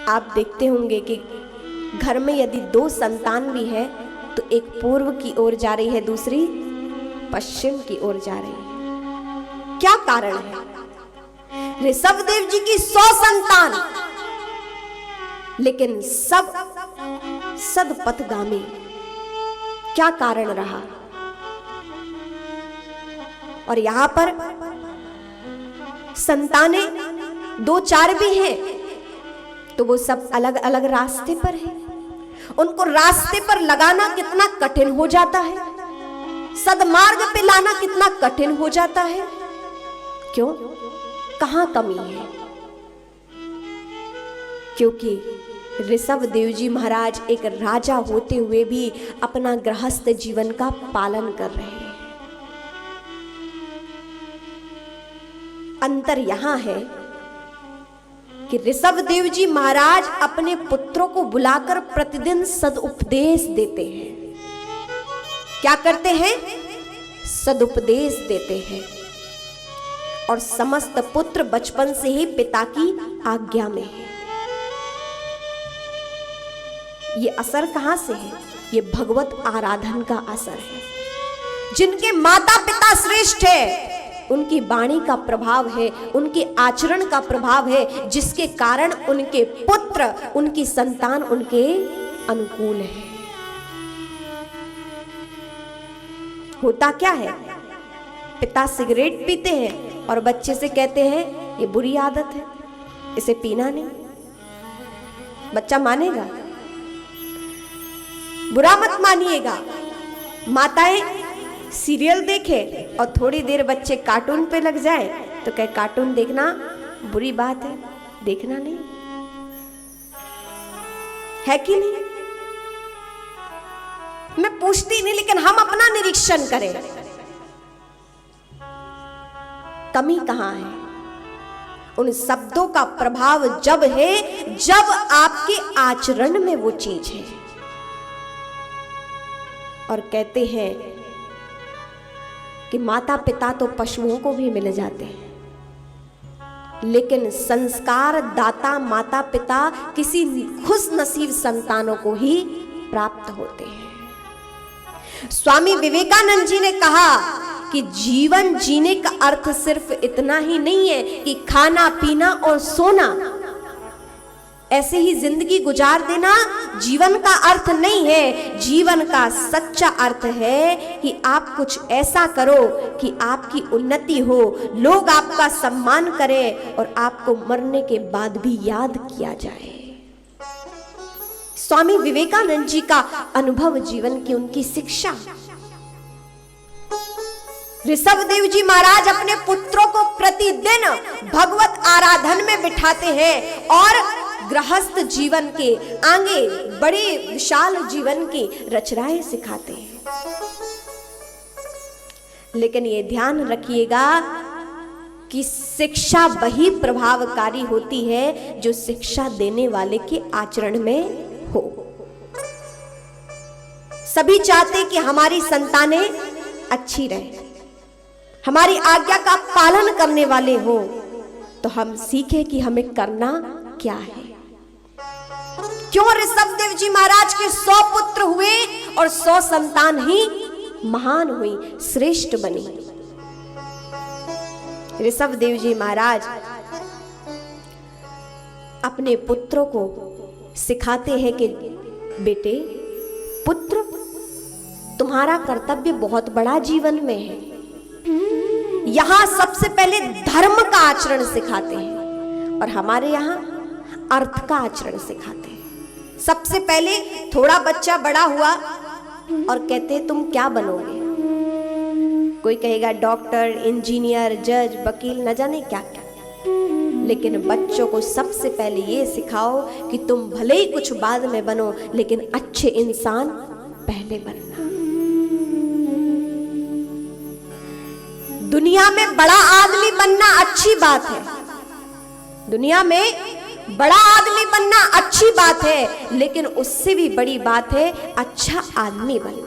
आप देखते होंगे कि घर में यदि 2 संतान भी है तो एक पूर्व की ओर जा रही है, दूसरी पश्चिम की ओर जा रही है। क्या कारण है? ऋषभदेव जी की 100 संतान, लेकिन सब सदपथगामी। क्या कारण रहा? और यहां पर संतानें 2-4 भी हैं तो वो सब अलग अलग रास्ते पर है। उनको रास्ते पर लगाना कितना कठिन हो जाता है, सदमार्ग पे लाना कितना कठिन हो जाता है। क्यों? कहां कमी है? क्योंकि ऋषभदेव जी महाराज एक राजा होते हुए भी अपना गृहस्थ जीवन का पालन कर रहे हैं। अंतर यहां है कि ऋषभदेव जी महाराज अपने पुत्रों को बुलाकर प्रतिदिन सदुपदेश देते हैं। क्या करते हैं? सदुपदेश देते हैं। और समस्त पुत्र बचपन से ही पिता की आज्ञा में है। ये असर कहां से है? ये भगवत आराधन का असर है। जिनके माता पिता श्रेष्ठ है उनकी वाणी का प्रभाव है, उनके आचरण का प्रभाव है, जिसके कारण उनके पुत्र, उनकी संतान उनके अनुकूल है। होता क्या है? पिता सिगरेट पीते हैं और बच्चे से कहते हैं ये बुरी आदत है, इसे पीना नहीं। बच्चा मानेगा? बुरा मत मानिएगा। माताएं सीरियल देखे और थोड़ी देर बच्चे कार्टून पे लग जाए तो कहे कार्टून देखना बुरी बात है, देखना नहीं, है कि नहीं? मैं पूछती नहीं, लेकिन हम अपना निरीक्षण करें, कमी कहां है? उन शब्दों का प्रभाव जब है जब आपके आचरण में वो चीज है। और कहते हैं कि माता पिता तो पशुओं को भी मिल जाते हैं, लेकिन संस्कार दाता माता पिता किसी खुश नसीब संतानों को ही प्राप्त होते हैं। स्वामी विवेकानंद जी ने कहा कि जीवन जीने का अर्थ सिर्फ इतना ही नहीं है कि खाना पीना और सोना, ऐसे ही जिंदगी गुजार देना जीवन का अर्थ नहीं है। जीवन का सच्चा अर्थ है कि आप कुछ ऐसा करो कि आपकी उन्नति हो, लोग आपका सम्मान करें और आपको मरने के बाद भी याद किया जाए। स्वामी विवेकानंद जी का अनुभव जीवन की, उनकी शिक्षा। ऋषभदेव जी महाराज अपने पुत्रों को प्रतिदिन भगवत आराधन में बिठाते हैं और गृहस्थ जीवन के आगे बड़े विशाल जीवन की रचनाएं सिखाते हैं। लेकिन ये ध्यान रखिएगा कि शिक्षा वही प्रभावकारी होती है जो शिक्षा देने वाले के आचरण में हो। सभी चाहते कि हमारी संतानें अच्छी रहें, हमारी आज्ञा का पालन करने वाले हो, तो हम सीखें कि हमें करना क्या है। क्यों ऋषभदेव जी महाराज के 100 पुत्र हुए और 100 संतान ही महान हुई, श्रेष्ठ बनी। ऋषभदेव जी महाराज अपने पुत्रों को सिखाते हैं कि बेटे पुत्र, तुम्हारा कर्तव्य बहुत बड़ा जीवन में है। यहां सबसे पहले धर्म का आचरण सिखाते हैं और हमारे यहां अर्थ का आचरण सिखाते हैं। सबसे पहले थोड़ा बच्चा बड़ा हुआ और कहते तुम क्या बनोगे? कोई कहेगा डॉक्टर, इंजीनियर, जज, वकील, न जाने क्या क्या। लेकिन बच्चों को सबसे पहले ये सिखाओ कि तुम भले ही कुछ बाद में बनो, लेकिन अच्छे इंसान पहले बनना। दुनिया में बड़ा आदमी बनना अच्छी बात है, दुनिया में बड़ा आदमी बनना अच्छी बात है, लेकिन उससे भी बड़ी बात है अच्छा आदमी बनना।